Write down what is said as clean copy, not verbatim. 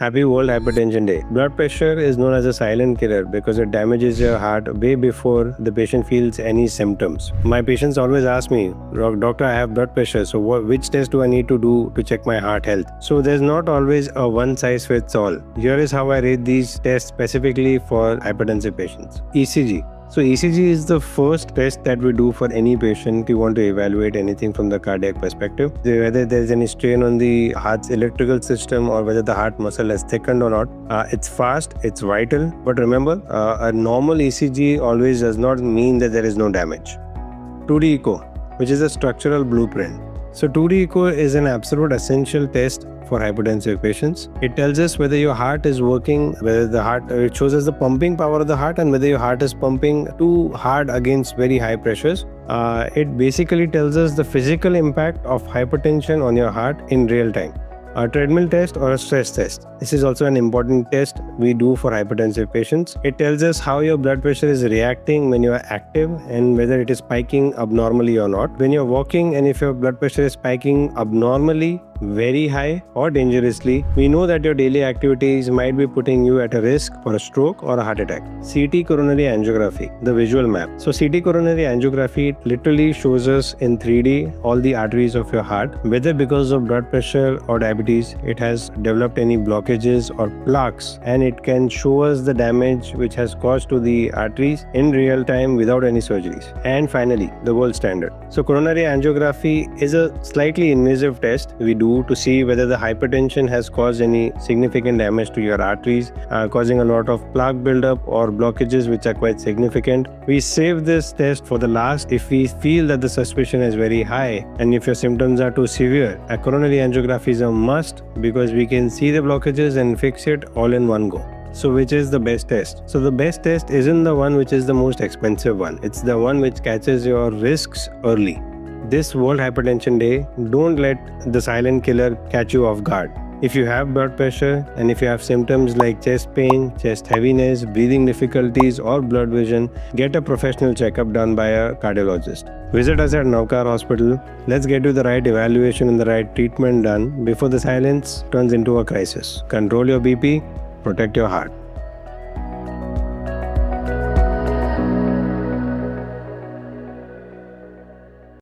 Happy World Hypertension Day. Blood pressure is known as a silent killer because it damages your heart way before the patient feels any symptoms. My patients always ask me, Doctor, I have blood pressure, so which test do I need to do to check my heart health? So there's not always a one size fits all. Here is how I rate these tests specifically for hypertensive patients. ECG. So ECG is the first test that we do for any patient who want to evaluate anything from the cardiac perspective. Whether there is any strain on the heart's electrical system or whether the heart muscle has thickened or not. It's fast, it's vital. But remember, a normal ECG always does not mean that there is no damage. 2D echo, which is a structural blueprint. So 2D echo is an absolute essential test for hypertensive patients. It tells us whether your heart is working, it shows us the pumping power of the heart and whether your heart is pumping too hard against very high pressures. It basically tells us the physical impact of hypertension on your heart in real time. A treadmill test or a stress test. This is also an important test we do for hypertensive patients. It tells us how your blood pressure is reacting when you are active and whether it is spiking abnormally or not. When you're walking and if your blood pressure is spiking abnormally, very high or dangerously, we know that your daily activities might be putting you at a risk for a stroke or a heart attack. CT Coronary Angiography, the visual map. So CT Coronary Angiography literally shows us in 3D all the arteries of your heart, whether because of blood pressure or diabetes, it has developed any blockages or plaques, and it can show us the damage which has caused to the arteries in real time without any surgeries. And finally, the gold standard. So coronary angiography is a slightly invasive test we do to see whether the hypertension has caused any significant damage to your arteries, causing a lot of plaque buildup or blockages which are quite significant. We save this test for the last if we feel that the suspicion is very high and if your symptoms are too severe. A coronary angiography is a must because we can see the blockages and fix it all in one go. So which is the best test? So the best test isn't the one which is the most expensive one. It's the one which catches your risks early. This World Hypertension Day, don't let the silent killer catch you off guard. If you have blood pressure and if you have symptoms like chest pain, chest heaviness, breathing difficulties or blurred vision, get a professional checkup done by a cardiologist. Visit us at Navkaar Hospital. Let's get you the right evaluation and the right treatment done before the silence turns into a crisis. Control your BP, protect your heart.